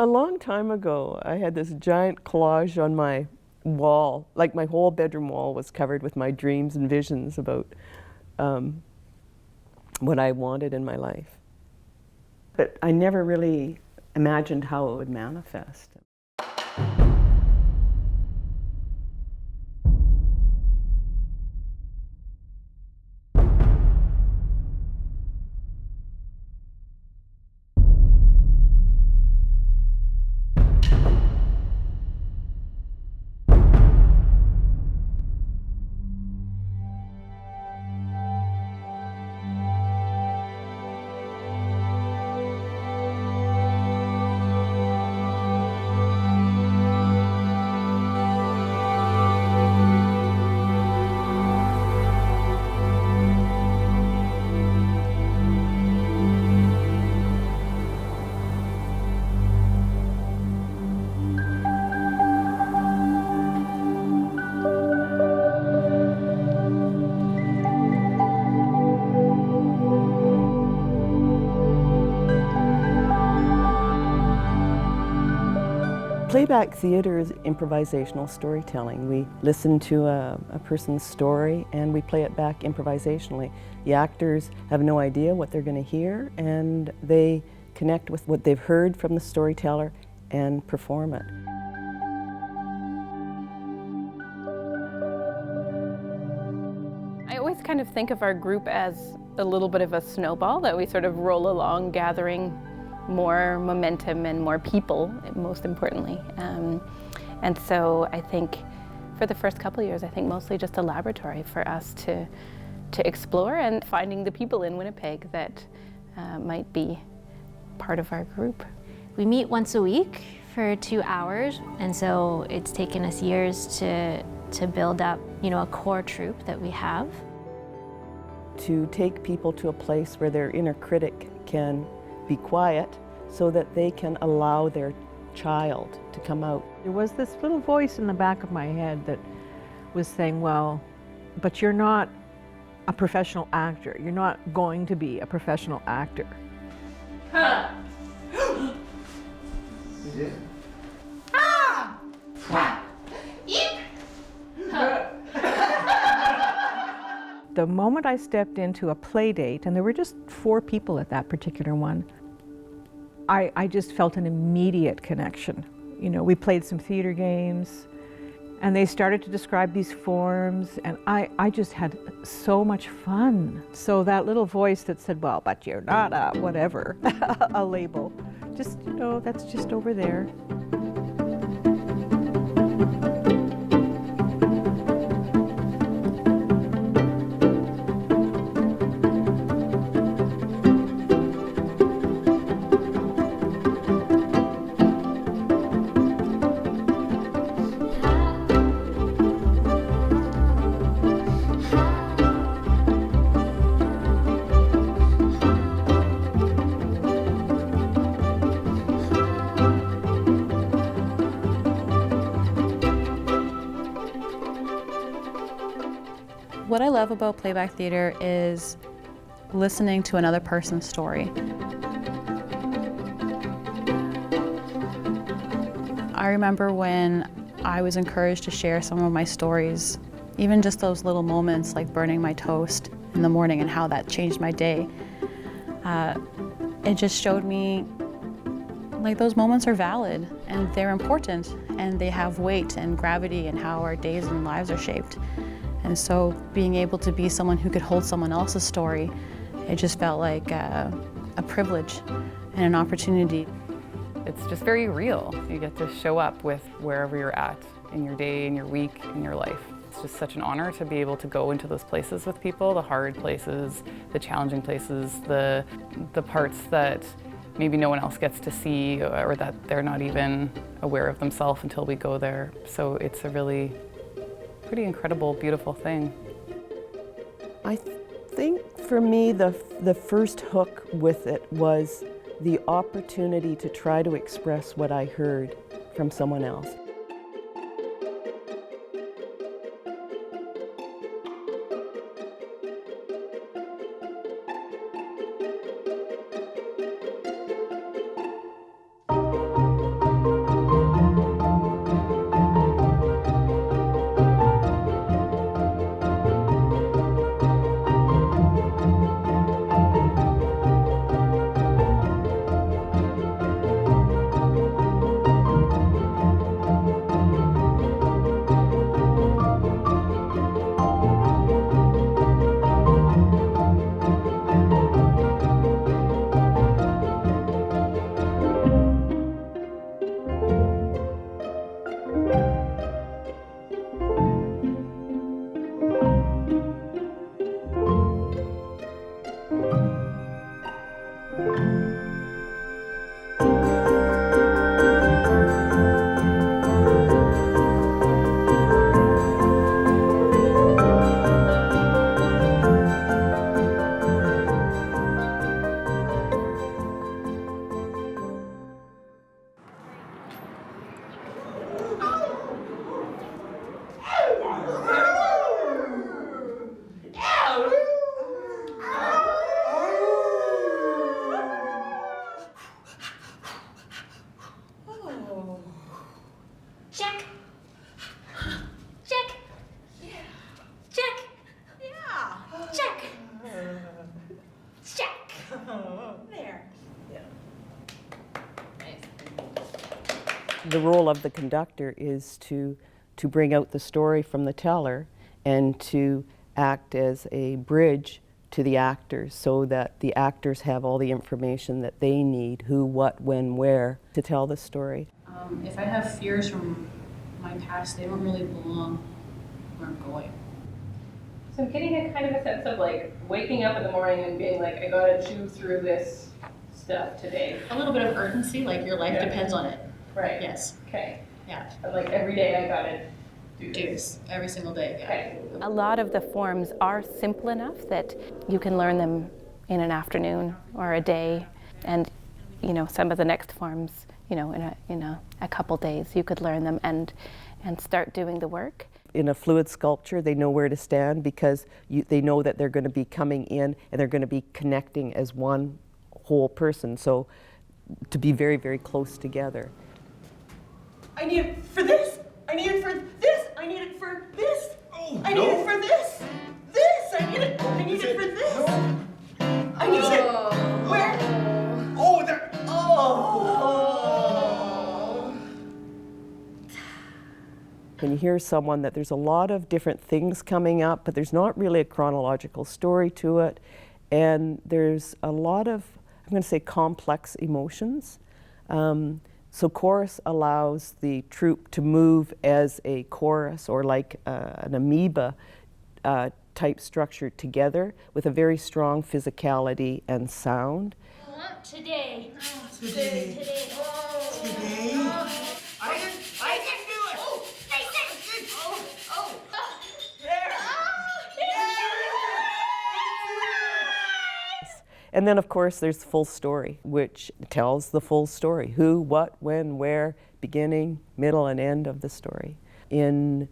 A long time ago, I had this giant collage on my wall, like my whole bedroom wall was covered with my dreams and visions about what I wanted in my life. But I never really imagined how it would manifest. Playback theatre is improvisational storytelling. We listen to a person's story and we play it back improvisationally. The actors have no idea what they're going to hear, and they connect with what they've heard from the storyteller and perform it. I always kind of think of our group as a little bit of a snowball that we sort of roll along, gathering more momentum and more people, most importantly. And so I think for the first couple of years, I think mostly just a laboratory for us to explore and finding the people in Winnipeg that might be part of our group. We meet once a week for 2 hours, and so it's taken us years to build up, a core troupe that we have. To take people to a place where their inner critic can be quiet so that they can allow their child to come out. There was this little voice in the back of my head that was saying, well, but you're not a professional actor. You're not going to be a professional actor. Huh. Ah! The moment I stepped into a play date, and there were just 4 people at that particular one, I just felt an immediate connection. We played some theater games, and they started to describe these forms, and I just had so much fun. So that little voice that said, well, but you're not a whatever, a label, just, that's just over there. What I love about Playback Theatre is listening to another person's story. I remember when I was encouraged to share some of my stories, even just those little moments like burning my toast in the morning and how that changed my day. It just showed me like those moments are valid and they're important and they have weight and gravity in how our days and lives are shaped. And so being able to be someone who could hold someone else's story, it just felt like a privilege and an opportunity. It's just very real. You get to show up with wherever you're at in your day, in your week, in your life. It's just such an honor to be able to go into those places with people, the hard places, the challenging places, the parts that maybe no one else gets to see or that they're not even aware of themselves until we go there. So it's a really pretty incredible, beautiful thing. I think for me the first hook with it was the opportunity to try to express what I heard from someone else. The role of the conductor is to bring out the story from the teller and to act as a bridge to the actors so that the actors have all the information that they need, who, what, when, where, to tell the story. If I have fears from my past, they don't really belong where I'm going. So I'm getting a kind of a sense of like waking up in the morning and being like, I gotta chew through this stuff today. A little bit of urgency, like your life depends on it. Right. Yes. Okay. Yeah. And like every day I gotta do this. Every single day. Yeah. Okay. A lot of the forms are simple enough that you can learn them in an afternoon or a day, and you know, some of the next forms, you know, in a couple days you could learn them and start doing the work. In a fluid sculpture, they know where to stand because they know that they're going to be coming in and they're going to be connecting as one whole person. So to be very, very close together. I need it for this. I need it for this. I need it for this. Oh, I need it for this. This. I need it. I need it for this. No. I need it. Where? Oh, there. Oh. When you hear someone that there's a lot of different things coming up, but there's not really a chronological story to it, and there's a lot of, I'm going to say, complex emotions. So chorus allows the troupe to move as a chorus or like an amoeba type structure together with a very strong physicality and sound. Today. Today. Today. Today. I can do it. Oh, stay. Oh. And then, of course, there's full story, which tells the full story. Who, what, when, where, beginning, middle, and end of the story. In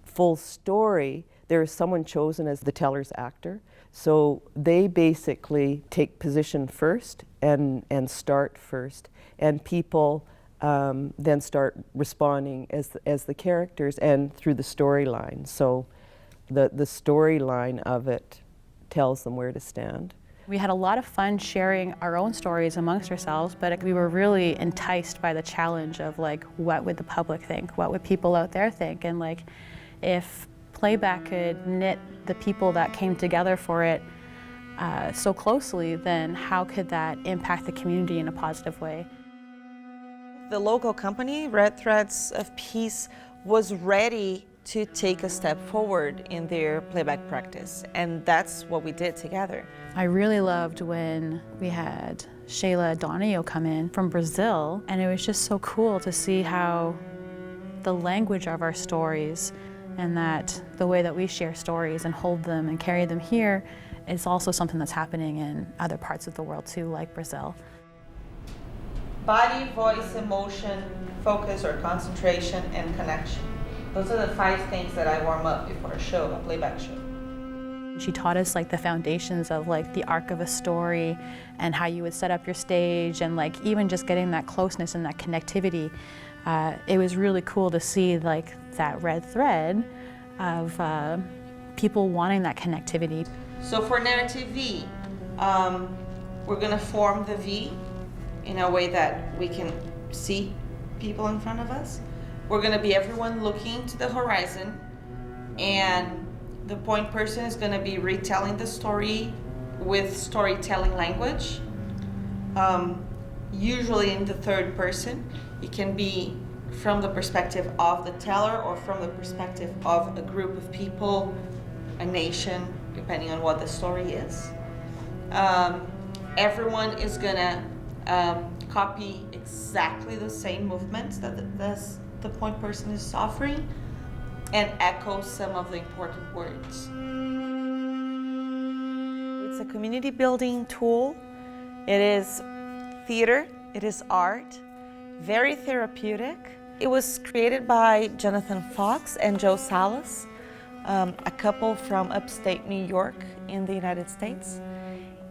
full story, there is someone chosen as the teller's actor. So they basically take position first and start first. And people then start responding as the characters and through the storyline. So the storyline of it tells them where to stand. We had a lot of fun sharing our own stories amongst ourselves, but we were really enticed by the challenge of like, what would the public think? What would people out there think? And like, if Playback could knit the people that came together for it so closely, then how could that impact the community in a positive way? The local company, Red Threads of Peace, was ready to take a step forward in their playback practice, and that's what we did together. I really loved when we had Shayla Donio come in from Brazil, and it was just so cool to see how the language of our stories and that the way that we share stories and hold them and carry them here is also something that's happening in other parts of the world too, like Brazil. Body, voice, emotion, focus or concentration, and connection. Those are the 5 things that I warm up before a show, a playback show. She taught us like the foundations of like the arc of a story and how you would set up your stage, and like even just getting that closeness and that connectivity. It was really cool to see like that red thread of people wanting that connectivity. So for narrative V, we're gonna form the V in a way that we can see people in front of us. We're gonna be everyone looking to the horizon, and the point person is gonna be retelling the story with storytelling language, usually in the third person. It can be from the perspective of the teller or from the perspective of a group of people, a nation, depending on what the story is. Everyone is gonna copy exactly the same movements that the point person is offering and echo some of the important words. It's a community building tool. It is theater, it is art, very therapeutic. It was created by Jonathan Fox and Joe Salas, a couple from upstate New York in the United States.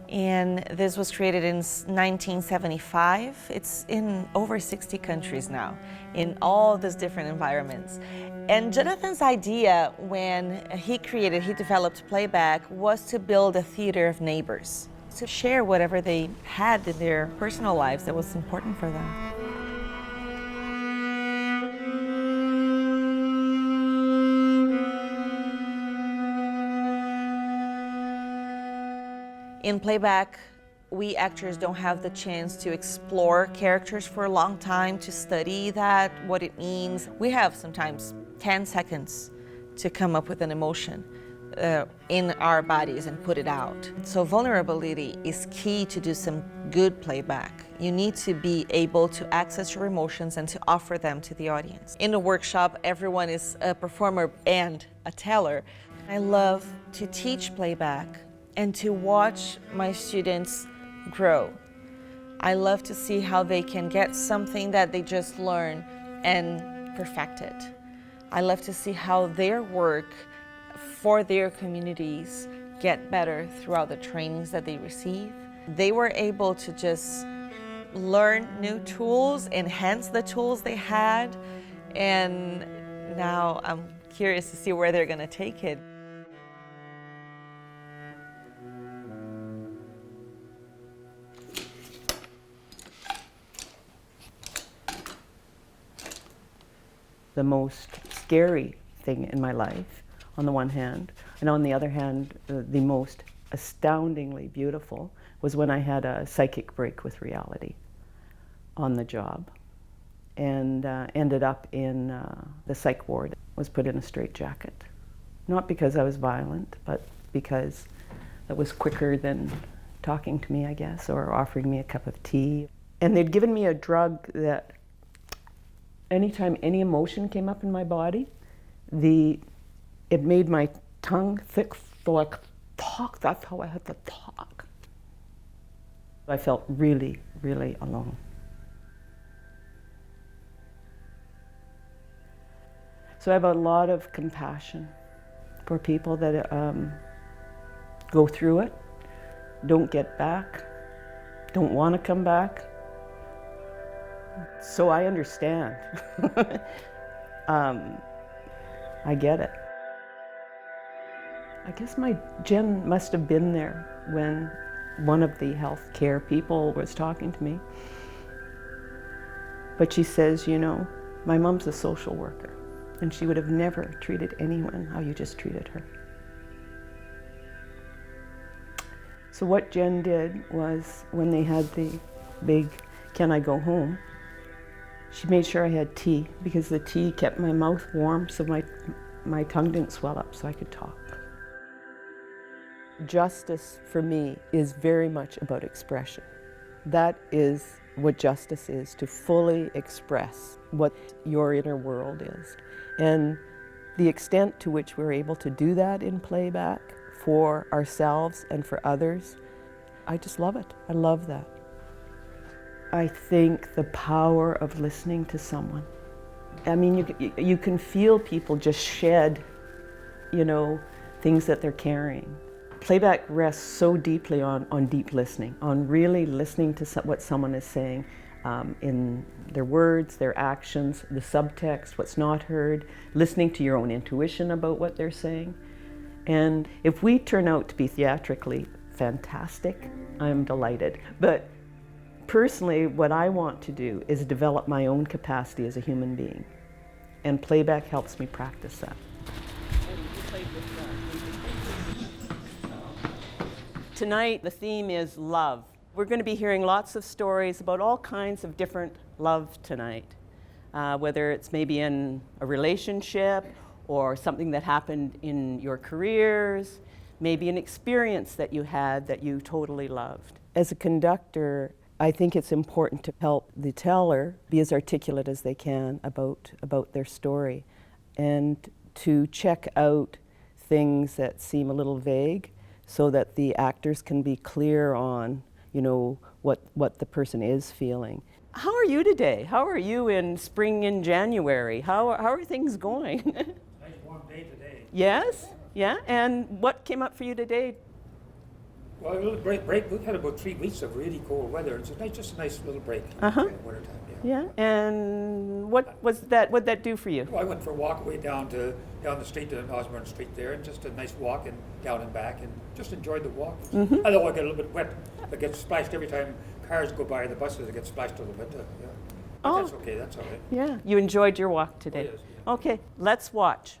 And this was created in 1975. It's in over 60 countries now, in all these different environments. And Jonathan's idea when he developed Playback, was to build a theater of neighbors, to share whatever they had in their personal lives that was important for them. In playback, we actors don't have the chance to explore characters for a long time, to study that, what it means. We have sometimes 10 seconds to come up with an emotion in our bodies and put it out. So vulnerability is key to do some good playback. You need to be able to access your emotions and to offer them to the audience. In the workshop, everyone is a performer and a teller. I love to teach playback and to watch my students grow. I love to see how they can get something that they just learned and perfect it. I love to see how their work for their communities get better throughout the trainings that they receive. They were able to just learn new tools, enhance the tools they had, and now I'm curious to see where they're going to take it. The most scary thing in my life, on the one hand, and on the other hand, the most astoundingly beautiful was when I had a psychic break with reality on the job and ended up in the psych ward. Was put in a straitjacket. Not because I was violent, but because it was quicker than talking to me, I guess, or offering me a cup of tea. And they'd given me a drug that anytime any emotion came up in my body, it made my tongue thick, so I could talk. That's how I had to talk. I felt really, really alone. So I have a lot of compassion for people that go through it, don't get back, don't want to come back. So I understand. I get it. I guess my Jen must have been there when one of the healthcare people was talking to me. But she says, you know, my mom's a social worker, and she would have never treated anyone how you just treated her. So what Jen did was, when they had the big, can I go home? She made sure I had tea, because the tea kept my mouth warm so my tongue didn't swell up so I could talk. Justice for me is very much about expression. That is what justice is, to fully express what your inner world is. And the extent to which we're able to do that in playback for ourselves and for others, I just love it. I love that. I think the power of listening to someone. I mean, you can feel people just shed, you know, things that they're carrying. Playback rests so deeply on deep listening, on really listening to what someone is saying in their words, their actions, the subtext, what's not heard, listening to your own intuition about what they're saying. And if we turn out to be theatrically fantastic, I'm delighted. But personally, what I want to do is develop my own capacity as a human being. And playback helps me practice that. Tonight, the theme is love. We're going to be hearing lots of stories about all kinds of different love tonight, whether it's maybe in a relationship or something that happened in your careers, maybe an experience that you had that you totally loved. As a conductor, I think it's important to help the teller be as articulate as they can about their story, and to check out things that seem a little vague, so that the actors can be clear on, you know, what the person is feeling. How are you today? How are you in spring in January? How are things going? Nice warm day today. Yes? Yeah? And what came up for you today? Well, a little break. We've had about 3 weeks of really cold weather. It's just a nice little break in the wintertime. Yeah. And what did that do for you? Well, I went for a walk way down the street to Osborne Street there, and just a nice walk and down and back, and just enjoyed the walk. Although I get a little bit wet, I get splashed every time cars go by, the buses, I get splashed a little bit. Yeah. But that's okay. That's all right. Yeah. You enjoyed your walk today. Oh, yes, yeah. Okay. Let's watch.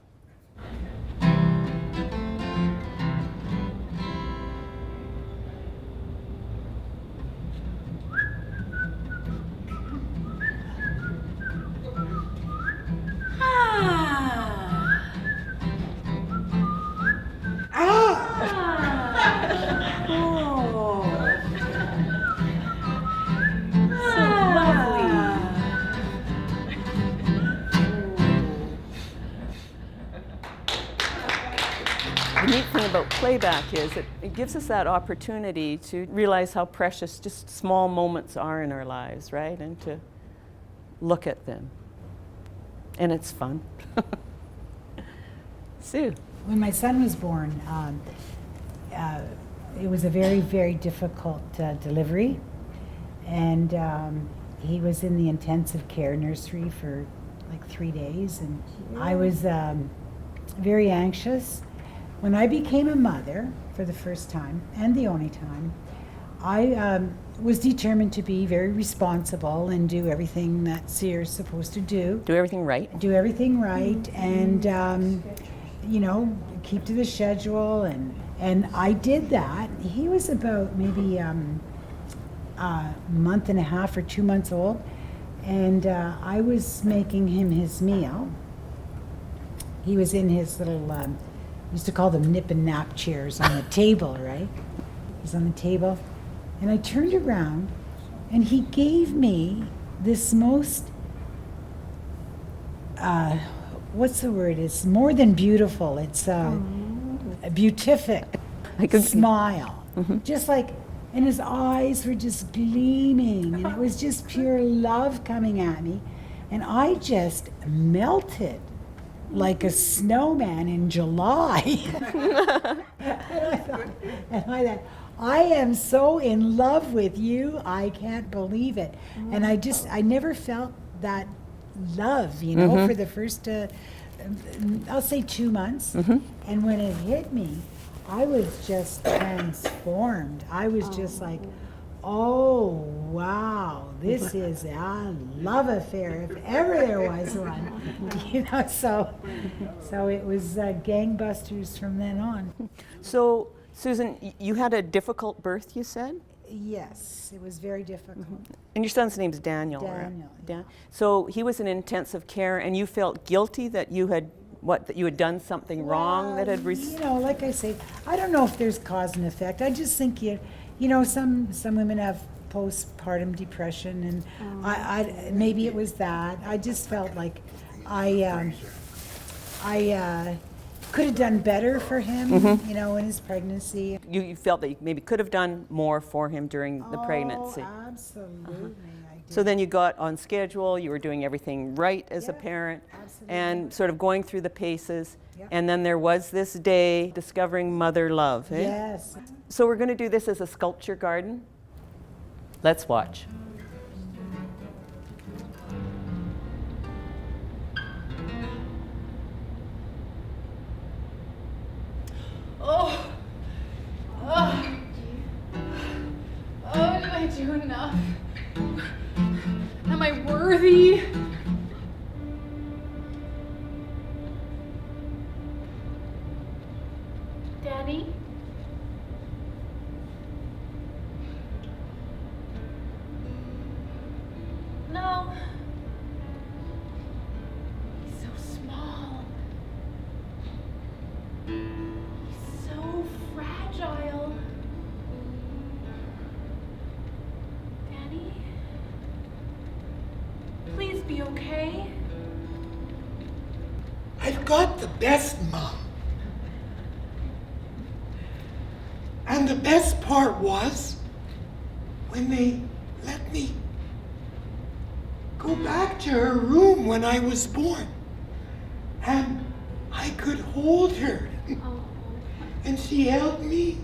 about playback is it gives us that opportunity to realize how precious just small moments are in our lives, right? And to look at them. And it's fun. Sue. When my son was born, it was a very, very difficult delivery. And he was in the intensive care nursery for like 3 days. And I was very anxious. When I became a mother for the first time and the only time, I was determined to be very responsible and do everything that Sears supposed to do. Do everything right. Do everything right, and you know, keep to the schedule, and I did that. He was about maybe a month and a half or 2 months old, and I was making him his meal. He was in his little, used to call them nip and nap chairs on the table, right? He's on the table. And I turned around, and he gave me this most, what's the word? It's more than beautiful. It's a beatific smile. Just like, and his eyes were just gleaming, and it was just pure love coming at me. And I just melted like a snowman in July. and I thought, I am so in love with you, I can't believe it. And I never felt that love, you know, for the first, I'll say 2 months. And when it hit me, I was just transformed. I was just like, oh, wow, this is a love affair, if ever there was one. You know, so it was gangbusters from then on. So, Susan, you had a difficult birth, you said? Yes, it was very difficult. And your son's name's Daniel, right? Daniel. Dan. So he was in intensive care, and you felt guilty that you had that you had done something wrong that had. You know, like I say, I don't know if there's cause and effect. I just think you know, some women have postpartum depression, and I maybe it was that. I just felt like I could have done better for him, you know, in his pregnancy. You felt that you maybe could have done more for him during the pregnancy. Absolutely. So then you got on schedule, you were doing everything right as a parent, and sort of going through the paces, and then there was this day, discovering mother love. Eh? Yes. So we're going to do this as a sculpture garden. Let's watch. Did I do enough? Am I worthy? Daddy? No. He's so small. He's so fragile. Daddy? Please be okay. I've got the best mom. And the best part was when they let me go back to her room when I was born. And I could hold her. And she held me.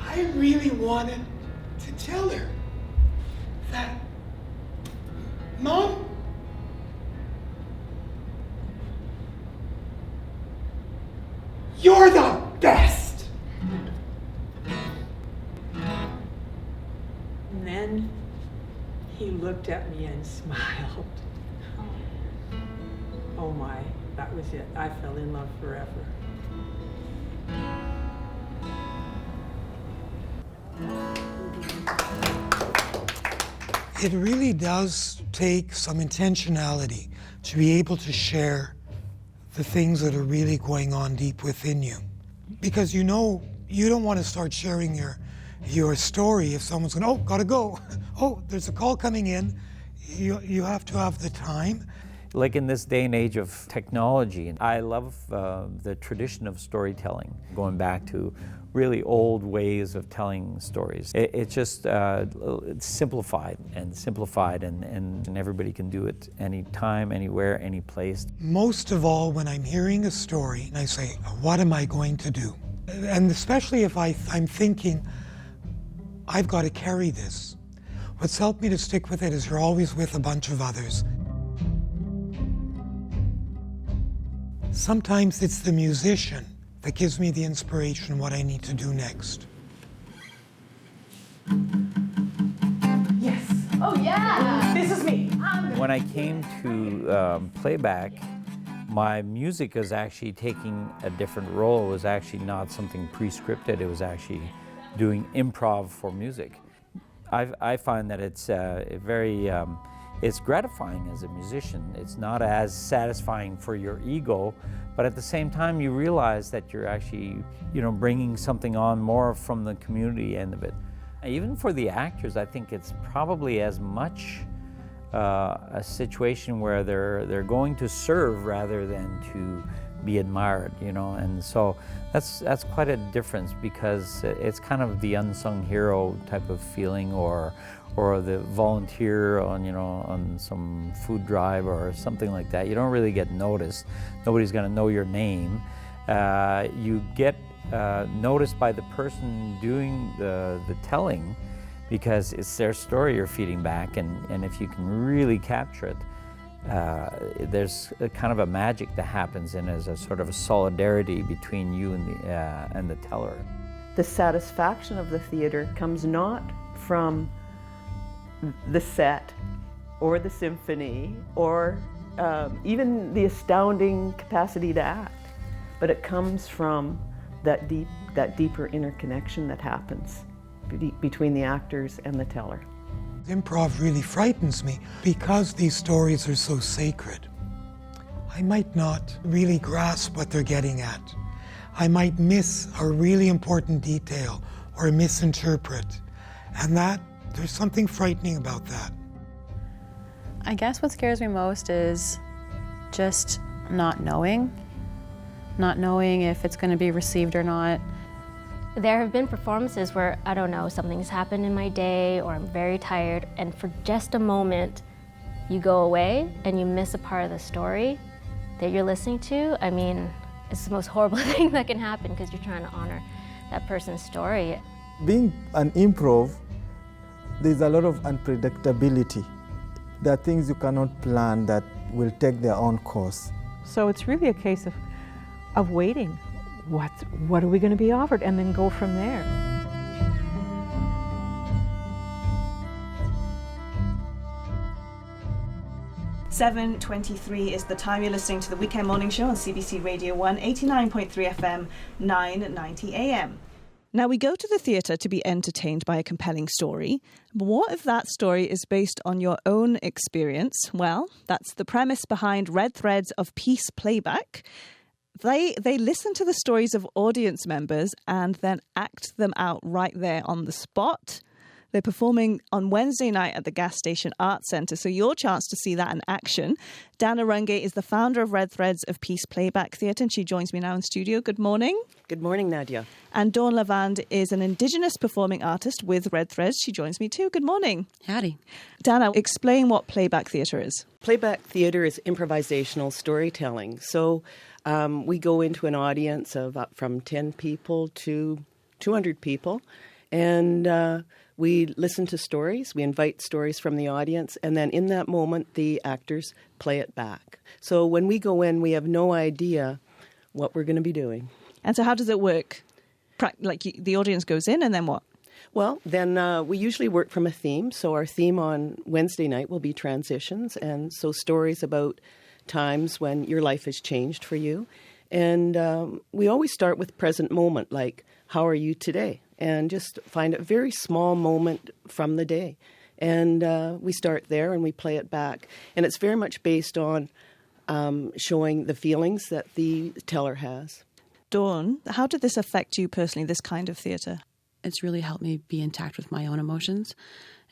I really wanted to tell her that, Mom, you're the best. And then he looked at me and smiled. Oh my, that was it. I fell in love forever. It really does take some intentionality to be able to share the things that are really going on deep within you. Because you know, you don't want to start sharing your story if someone's going, oh, gotta go. Oh, there's a call coming in. You have to have the time. Like in this day and age of technology, I love the tradition of storytelling, going back to really old ways of telling stories. It's just it's simplified, and everybody can do it anytime, anywhere, any place. Most of all, when I'm hearing a story, I say, what am I going to do? And especially if I'm thinking, I've got to carry this. What's helped me to stick with it is you're always with a bunch of others. Sometimes it's the musician that gives me the inspiration what I need to do next. Yes. Oh, yeah. This is me. When I came to Playback, my music was actually taking a different role. It was actually not something pre-scripted. It was actually doing improv for music. I find that it's it's gratifying as a musician. It's not as satisfying for your ego, but at the same time you realize that you're actually, bringing something on more from the community end of it. Even for the actors, I think it's probably as much a situation where they're going to serve rather than to be admired, and so that's quite a difference, because it's kind of the unsung hero type of feeling, or the volunteer on some food drive or something like that. You don't really get noticed. Nobody's going to know your name. You get noticed by the person doing the telling, because it's their story you're feeding back, and if you can really capture it, there's a kind of a magic that happens, and there's a sort of a solidarity between you and the teller. The satisfaction of the theatre comes not from the set or the symphony or even the astounding capacity to act, but it comes from that deeper interconnection that happens between the actors and the teller. Improv really frightens me because these stories are so sacred. I might not really grasp what they're getting at. I might miss a really important detail or misinterpret, and there's something frightening about that. I guess what scares me most is just not knowing if it's going to be received or not. There have been performances where, I don't know, something's happened in my day or I'm very tired, and for just a moment you go away and you miss a part of the story that you're listening to. I mean, it's the most horrible thing that can happen because you're trying to honor that person's story. Being an improv, there's a lot of unpredictability. There are things you cannot plan that will take their own course. So it's really a case of waiting. What are we going to be offered, and then go from there. (7:23) is the time. You're listening to the Weekend Morning Show on CBC Radio 1, 89.3 FM, 990 AM. Now, we go to the theatre to be entertained by a compelling story. But what if that story is based on your own experience? Well, that's the premise behind Red Threads of Peace Playback. They listen to the stories of audience members and then act them out right there on the spot. They're performing on Wednesday night at the Gas Station Arts Centre, so your chance to see that in action. Dana Rungay is the founder of Red Threads of Peace Playback Theatre, and she joins me now in studio. Good morning. Good morning, Nadia. And Dawn Lavand is an Indigenous performing artist with Red Threads. She joins me too. Good morning. Howdy. Dana, explain what Playback Theatre is. Playback Theatre is improvisational storytelling. So we go into an audience of from 10 people to 200 people, and we listen to stories, we invite stories from the audience, and then in that moment, the actors play it back. So when we go in, we have no idea what we're going to be doing. And so how does it work? Like the audience goes in, and then what? Well, then we usually work from a theme. So our theme on Wednesday night will be transitions, and so stories about times when your life has changed for you. And we always start with present moment, like, how are you today? And just find a very small moment from the day. And we start there and we play it back. And it's very much based on showing the feelings that the teller has. Dawn, how did this affect you personally, this kind of theatre? It's really helped me be in touch with my own emotions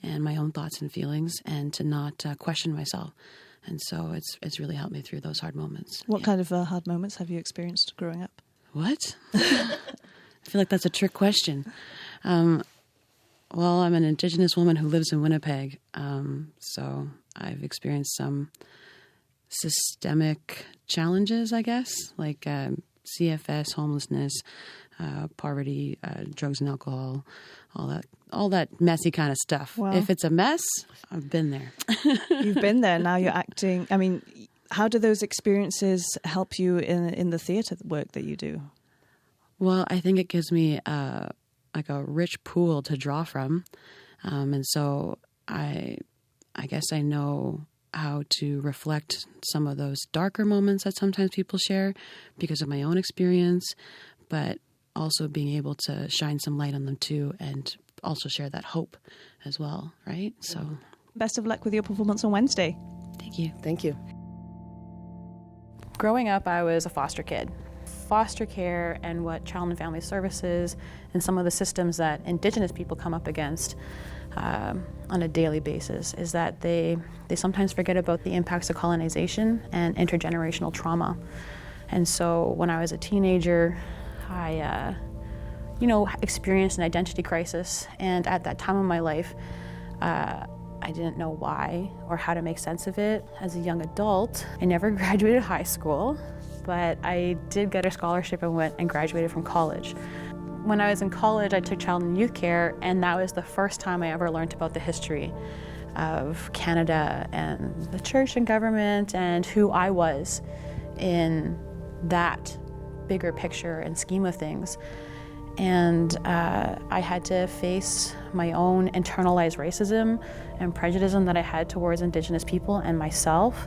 and my own thoughts and feelings, and to not question myself. And so it's really helped me through those hard moments. What kind of hard moments have you experienced growing up? What? I feel like that's a trick question. Well, I'm an Indigenous woman who lives in Winnipeg, so I've experienced some systemic challenges, I guess, like CFS, homelessness, poverty, drugs and alcohol, all that messy kind of stuff. Wow. If it's a mess, I've been there. You've been there, now you're acting. I mean, how do those experiences help you in the theatre work that you do? Well, I think it gives me like a rich pool to draw from. And so I guess I know how to reflect some of those darker moments that sometimes people share because of my own experience, but also being able to shine some light on them too and also share that hope as well, right? So best of luck with your performance on Wednesday. Thank you. Thank you. Growing up, I was a foster kid. Foster care and what Child and Family Services and some of the systems that Indigenous people come up against on a daily basis is that they sometimes forget about the impacts of colonization and intergenerational trauma. And so when I was a teenager, I experienced an identity crisis, and at that time of my life, I didn't know why or how to make sense of it. As a young adult, I never graduated high school, but I did get a scholarship and went and graduated from college. When I was in college, I took child and youth care, and that was the first time I ever learned about the history of Canada and the church and government and who I was in that bigger picture and scheme of things. And I had to face my own internalized racism and prejudice that I had towards Indigenous people and myself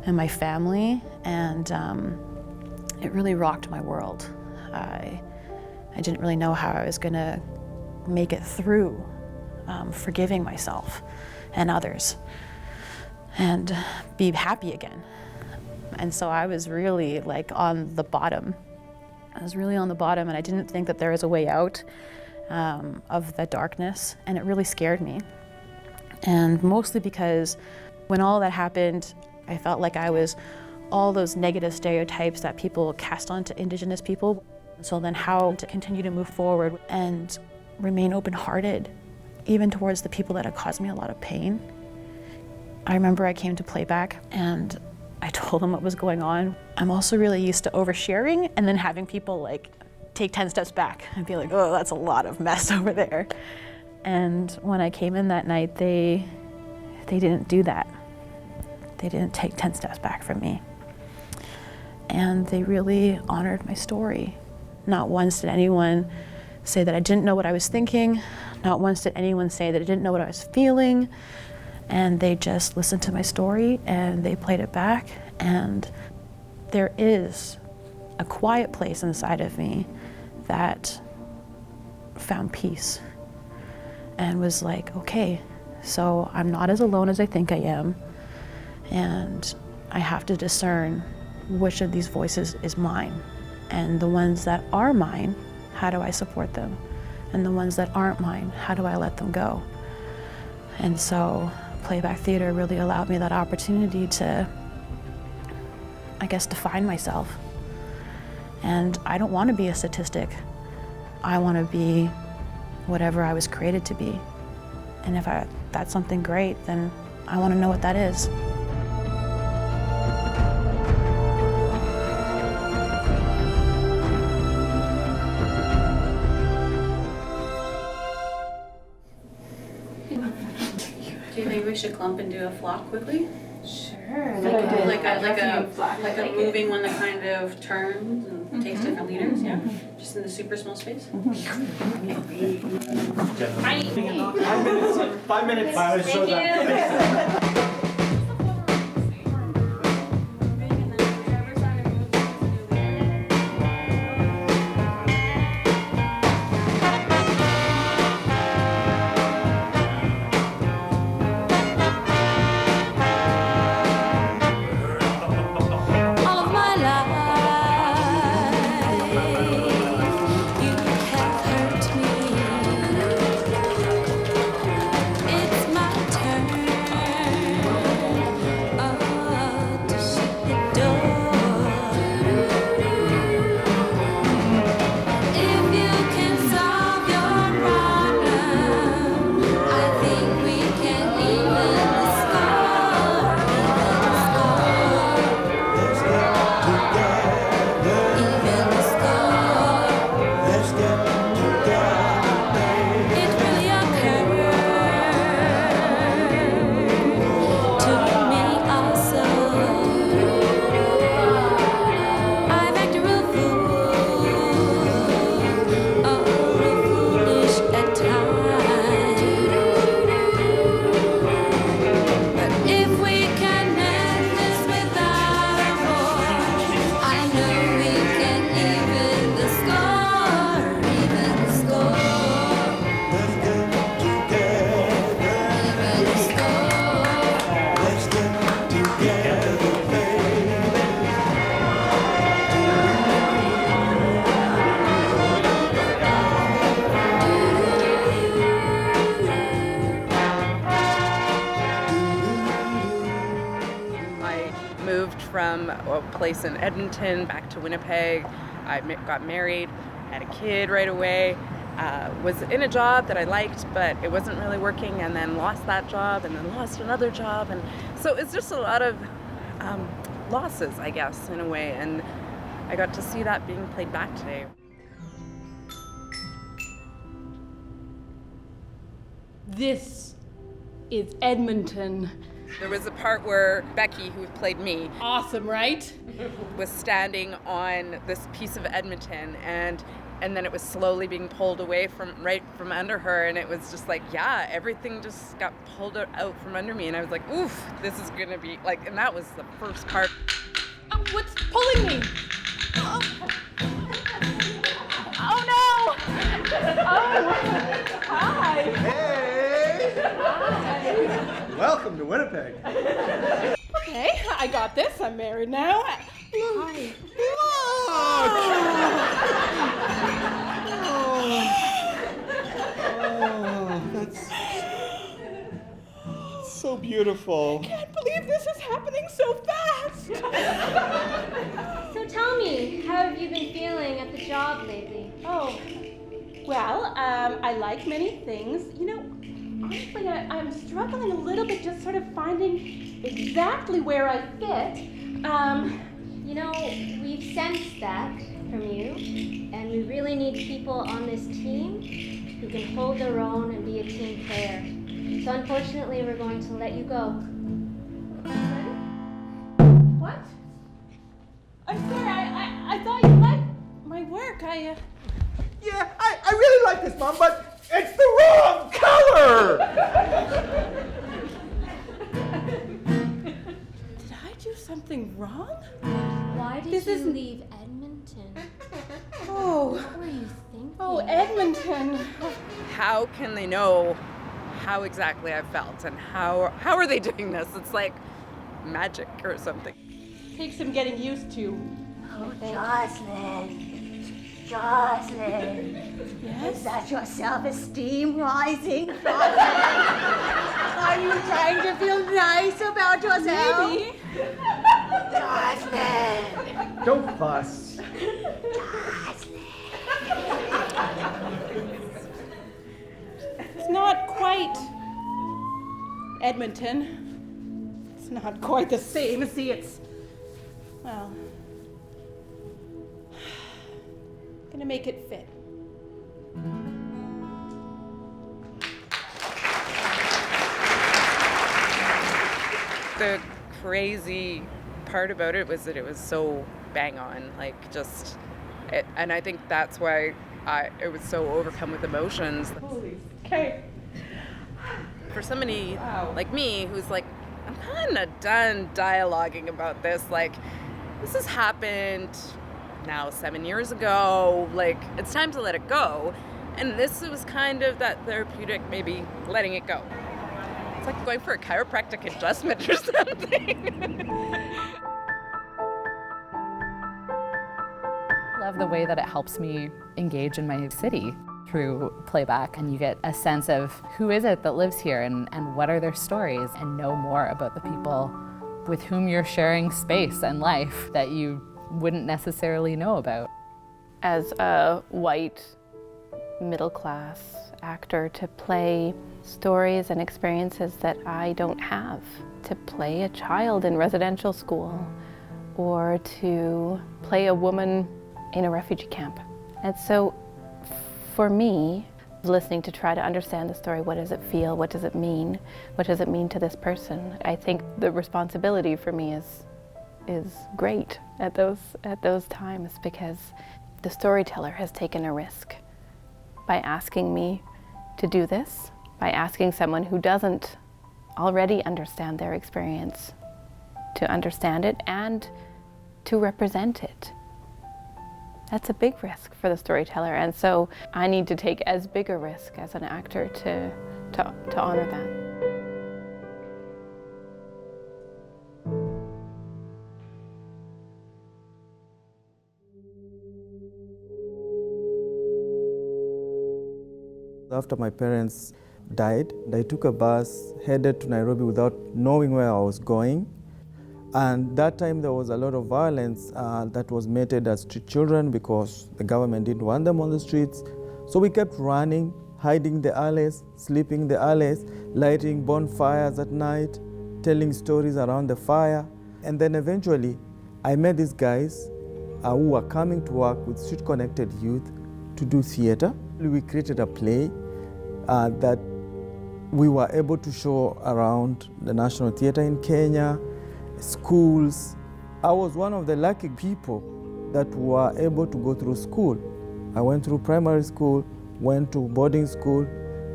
and my family, and it really rocked my world. I didn't really know how I was going to make it through forgiving myself and others and be happy again. And so I was really like on the bottom. I was really on the bottom, and I didn't think that there was a way out of the darkness, and it really scared me. And mostly because when all that happened, I felt like I was all those negative stereotypes that people cast onto Indigenous people. So then how to continue to move forward and remain open-hearted, even towards the people that had caused me a lot of pain. I remember I came to Playback and I told them what was going on. I'm also really used to oversharing and then having people like take 10 steps back and be like, oh, that's a lot of mess over there. And when I came in that night, they didn't do that. They didn't take 10 steps back from me. And they really honored my story. Not once did anyone say that I didn't know what I was thinking. Not once did anyone say that I didn't know what I was feeling. And they just listened to my story and they played it back. And there is a quiet place inside of me that found peace and was like, okay, so I'm not as alone as I think I am. And I have to discern which of these voices is mine. And the ones that are mine, how do I support them? And the ones that aren't mine, how do I let them go? And so Playback Theatre really allowed me that opportunity to, I guess, define myself. And I don't want to be a statistic. I want to be whatever I was created to be. And if that's something great, then I want to know what that is. Do you think we should clump and do a flock quickly? Sure. Like a moving one that kind of turns and takes different leaders, yeah? Just in the super small space? 5 minutes. Thank you. It's my turn. moved from a place in Edmonton back to Winnipeg. I got married, had a kid right away, was in a job that I liked, but it wasn't really working, and then lost that job, and then lost another job. And so it's just a lot of losses, I guess, in a way. And I got to see that being played back today. This is Edmonton. There was a part where Becky, who played me, Awesome, right? was standing on this piece of Edmonton, and then it was slowly being pulled away right from under her, and it was just like, yeah, everything just got pulled out from under me, and I was like, oof, this is gonna be like, and that was the first part. What's pulling me? Oh no! Oh, hi. Hey! Welcome to Winnipeg. Okay, I got this. I'm married now. Hi. Oh, that's so beautiful. I can't believe this is happening so fast. So tell me, how have you been feeling at the job lately? Oh, well, I like many things. You know, honestly, I'm struggling a little bit just sort of finding exactly where I fit. You know, we've sensed that from you, and we really need people on this team who can hold their own and be a team player. So unfortunately, we're going to let you go. What? I'm sorry, I thought you liked my work. Yeah, I really like this, Mom, but it's the wrong color! Did I do something wrong? Why did you leave Edmonton? Oh. What were you thinking? Oh, Edmonton. How can they know how exactly I felt, and how are they doing this? It's like magic or something. Takes some getting used to. Oh, Jocelyn. Jocelyn. Yes? Is that your self-esteem rising, Jocelyn? Are you trying to feel nice about yourself? Maybe. Jocelyn. Don't fuss. It's not quite Edmonton. It's not quite the same. See, it's, well, gonna make it fit. The crazy part about it was that it was so bang on, like just, and I think that's why it was so overcome with emotions. Holy, okay. For somebody like me who's like, I'm kind of done dialoguing about this, like, this has happened now 7 years ago, like, it's time to let it go. And this was kind of that therapeutic, maybe letting it go. It's like going for a chiropractic adjustment or something. I love the way that it helps me engage in my city through playback, and you get a sense of who is it that lives here and what are their stories, and know more about the people with whom you're sharing space and life that you wouldn't necessarily know about. As a white middle-class actor, to play stories and experiences that I don't have, to play a child in residential school, or to play a woman in a refugee camp. And so for me, listening to try to understand the story, what does it feel, what does it mean to this person? I think the responsibility for me is great at those times, because the storyteller has taken a risk by asking me to do this, by asking someone who doesn't already understand their experience to understand it and to represent it. That's a big risk for the storyteller, and so I need to take as big a risk as an actor to honor that. After my parents died, I took a bus, headed to Nairobi without knowing where I was going. And that time there was a lot of violence that was meted at street children because the government didn't want them on the streets. So we kept running, hiding the alleys, sleeping in the alleys, lighting bonfires at night, telling stories around the fire. And then eventually I met these guys who were coming to work with Street Connected Youth to do theater. We created a play that we were able to show around the National Theatre in Kenya, schools. I was one of the lucky people that were able to go through school. I went through primary school, went to boarding school,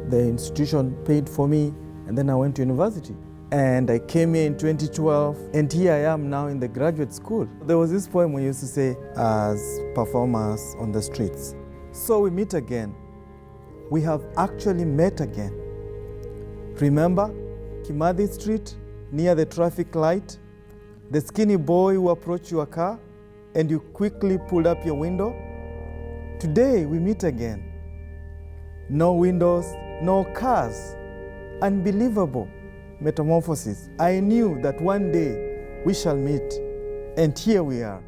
the institution paid for me, and then I went to university. And I came here in 2012, and here I am now in the graduate school. There was this poem we used to say as performers on the streets. So we meet again. We have actually met again. Remember Kimathi Street, near the traffic light? The skinny boy who approached your car and you quickly pulled up your window? Today we meet again. No windows, no cars. Unbelievable metamorphosis. I knew that one day we shall meet, and here we are.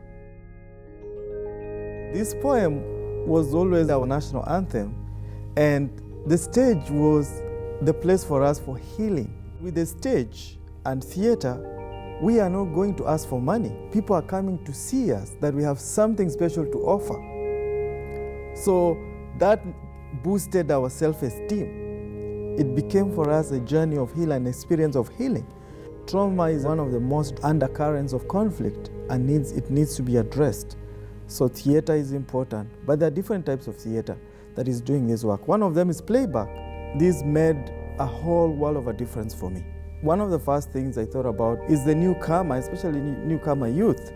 This poem was always our national anthem, and the stage was the place for us for healing. With the stage and theater, we are not going to ask for money. People are coming to see us, that we have something special to offer. So that boosted our self-esteem. It became for us a journey of healing, an experience of healing. Trauma is one of the most undercurrents of conflict and it needs to be addressed. So theater is important, but there are different types of theater that is doing this work. One of them is playback. This made a whole world of a difference for me. One of the first things I thought about is the newcomer, especially newcomer youth,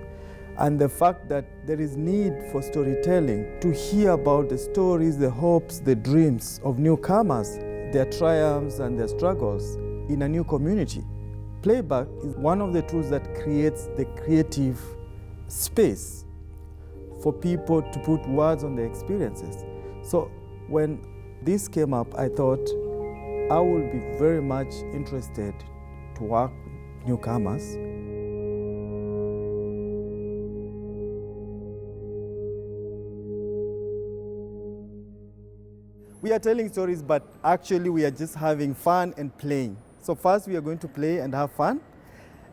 and the fact that there is need for storytelling to hear about the stories, the hopes, the dreams of newcomers, their triumphs and their struggles in a new community. Playback is one of the tools that creates the creative space for people to put words on their experiences. So when this came up, I thought I would be very much interested to work with newcomers. We are telling stories, but actually we are just having fun and playing. So first we are going to play and have fun,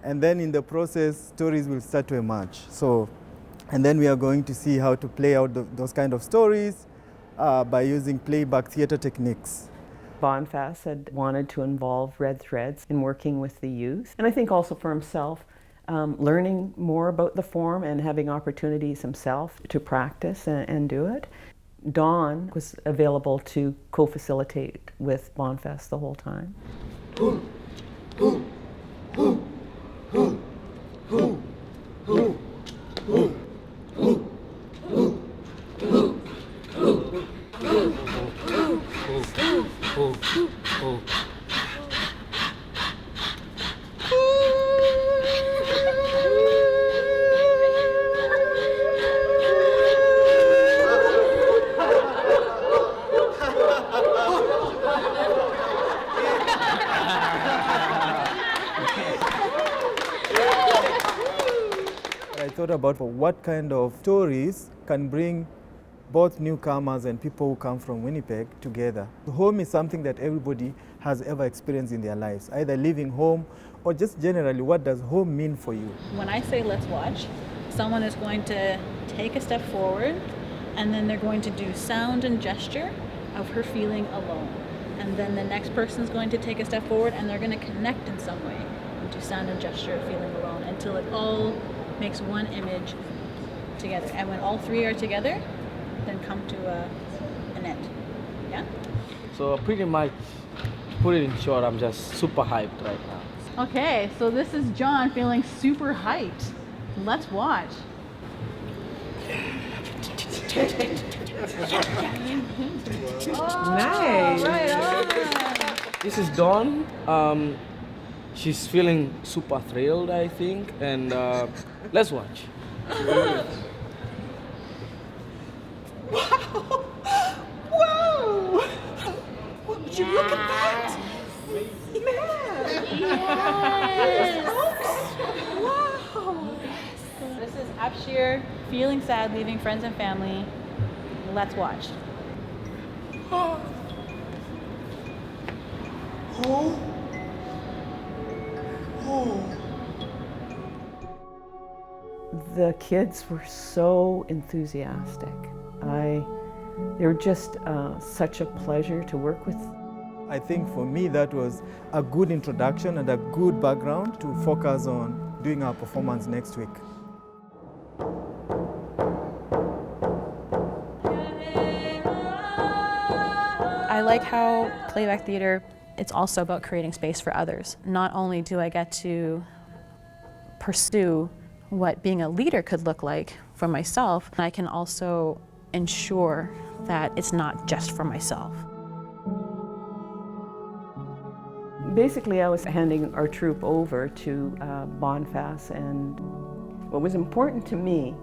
and then in the process, stories will start to emerge. And then we are going to see how to play out those kind of stories by using playback theatre techniques. Bonface had wanted to involve Red Threads in working with the youth, and I think also for himself, learning more about the form and having opportunities himself to practice and do it. Dawn was available to co-facilitate with Bonface the whole time. I thought about what kind of stories can bring both newcomers and people who come from Winnipeg together. Home is something that everybody has ever experienced in their lives, either living home or just generally, what does home mean for you? When I say let's watch, someone is going to take a step forward and then they're going to do sound and gesture of her feeling alone. And then the next person is going to take a step forward and they're going to connect in some way and do sound and gesture of feeling alone until it all makes one image together. And when all three are together, then come to an end. Yeah? So pretty much, to put it in short, I'm just super hyped right now. Okay, so this is John feeling super hyped. Let's watch. Nice. Right on. This is Dawn. She's feeling super thrilled, I think, and let's watch. Wow! Wow! Would you look at that? Man! Yes! Wow! This is Abshir, feeling sad, leaving friends and family. Let's watch. Oh. Oh. Oh. The kids were so enthusiastic. They were just such a pleasure to work with. I think for me that was a good introduction and a good background to focus on doing our performance next week. I like how Playback Theatre, it's also about creating space for others. Not only do I get to pursue what being a leader could look like for myself, I can also ensure that it's not just for myself. Basically, I was handing our troupe over to Bonface, and what was important to me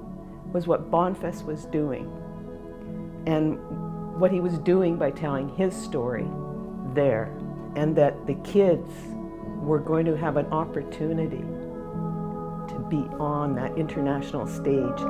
was what Bonface was doing, and what he was doing by telling his story there, and that the kids were going to have an opportunity to be on that international stage.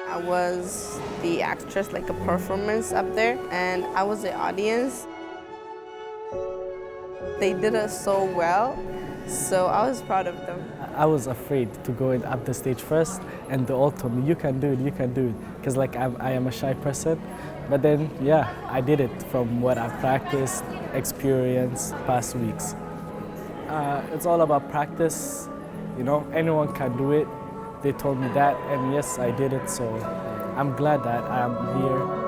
I was the actress, like a performance up there, and I was the audience. They did it so well, so I was proud of them. I was afraid to go up the stage first, and they all told me, you can do it, because like I am a shy person. But then, yeah, I did it from what I've practiced, experienced past weeks. It's all about practice, you know, anyone can do it. They told me that, and yes, I did it, so I'm glad that I'm here.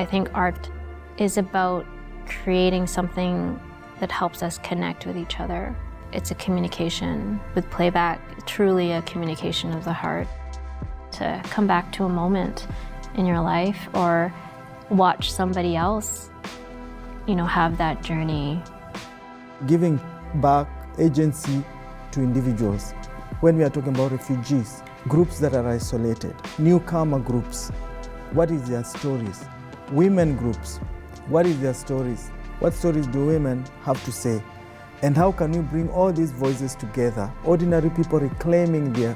I think art is about creating something that helps us connect with each other. It's a communication with playback, truly a communication of the heart. To come back to a moment in your life or watch somebody else, you know, have that journey. Giving back agency to individuals. When we are talking about refugees, groups that are isolated, newcomer groups, what is their stories? Women groups, what is their stories? What stories do women have to say? And how can we bring all these voices together? Ordinary people reclaiming their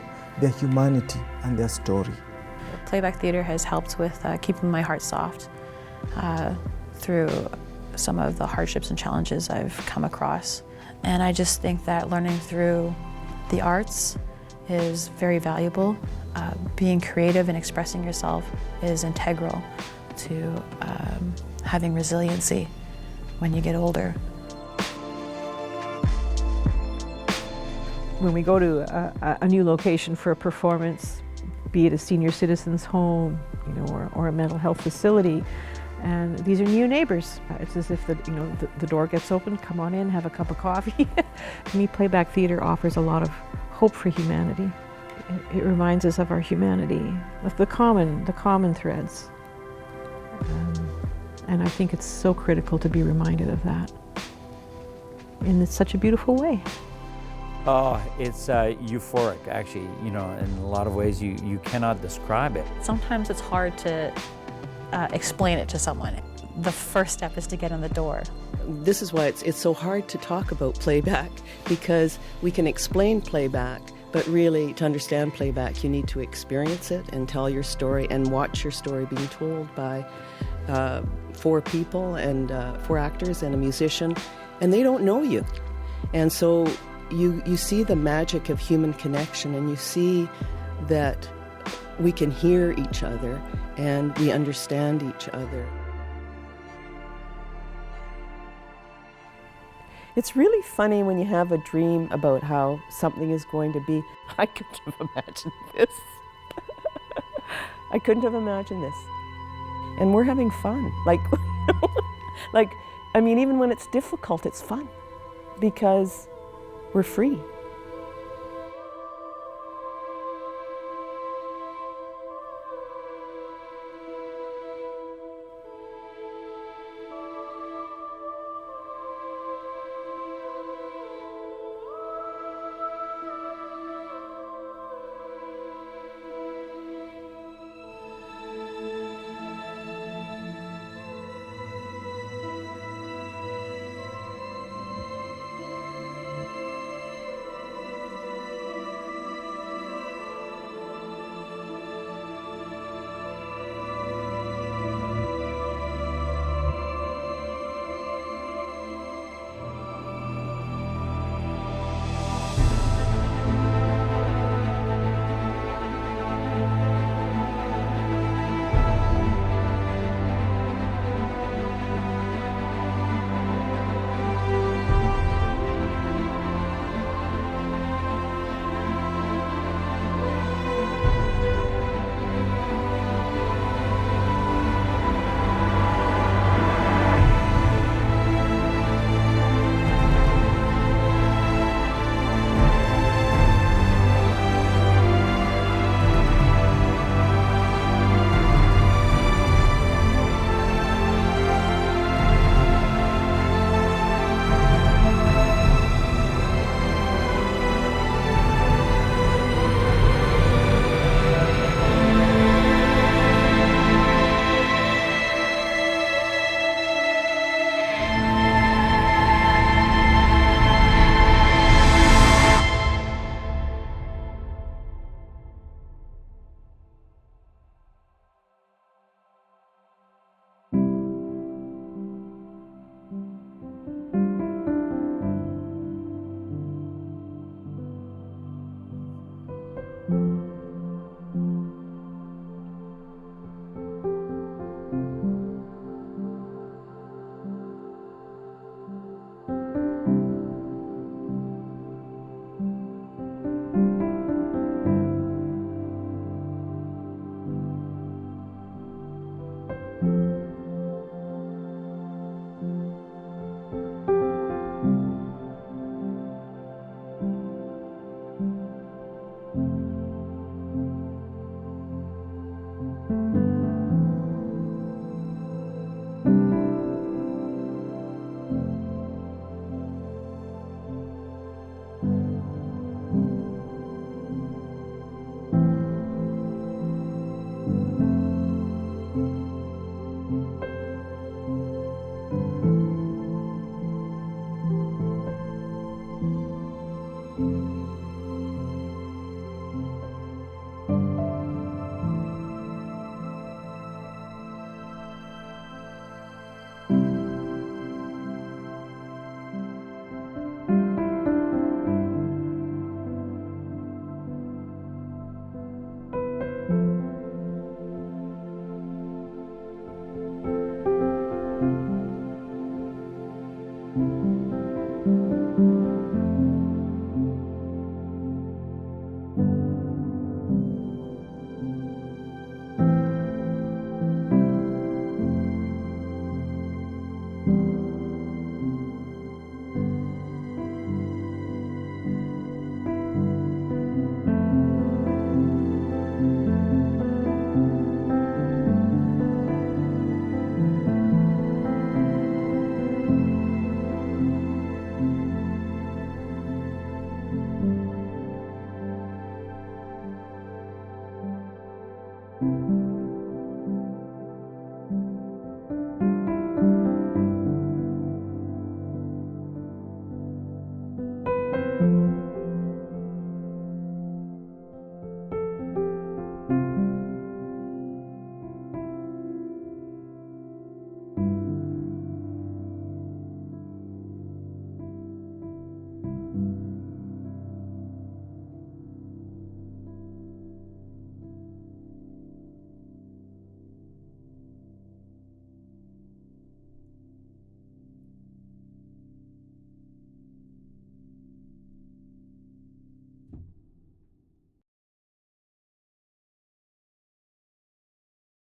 humanity and their story. Playback Theatre has helped with keeping my heart soft through some of the hardships and challenges I've come across. And I just think that learning through the arts is very valuable. Being creative and expressing yourself is integral to having resiliency when you get older. When we go to a new location for a performance, be it a senior citizen's home, you know, or a mental health facility, and these are new neighbors. It's as if the door gets open, come on in, have a cup of coffee. To me, Playback Theatre offers a lot of hope for humanity. It reminds us of our humanity, of the common threads. And I think it's so critical to be reminded of that in such a beautiful way. Oh, it's euphoric, actually. You know, in a lot of ways, you cannot describe it. Sometimes it's hard to explain it to someone. The first step is to get in the door. This is why it's so hard to talk about playback, because we can explain playback, but really to understand playback, you need to experience it and tell your story and watch your story being told by 4 people and 4 actors and a musician, and they don't know you. And so you see the magic of human connection, and you see that we can hear each other and we understand each other. It's really funny when you have a dream about how something is going to be. I couldn't have imagined this. I couldn't have imagined this. And we're having fun. Like, I mean, even when it's difficult, it's fun because we're free.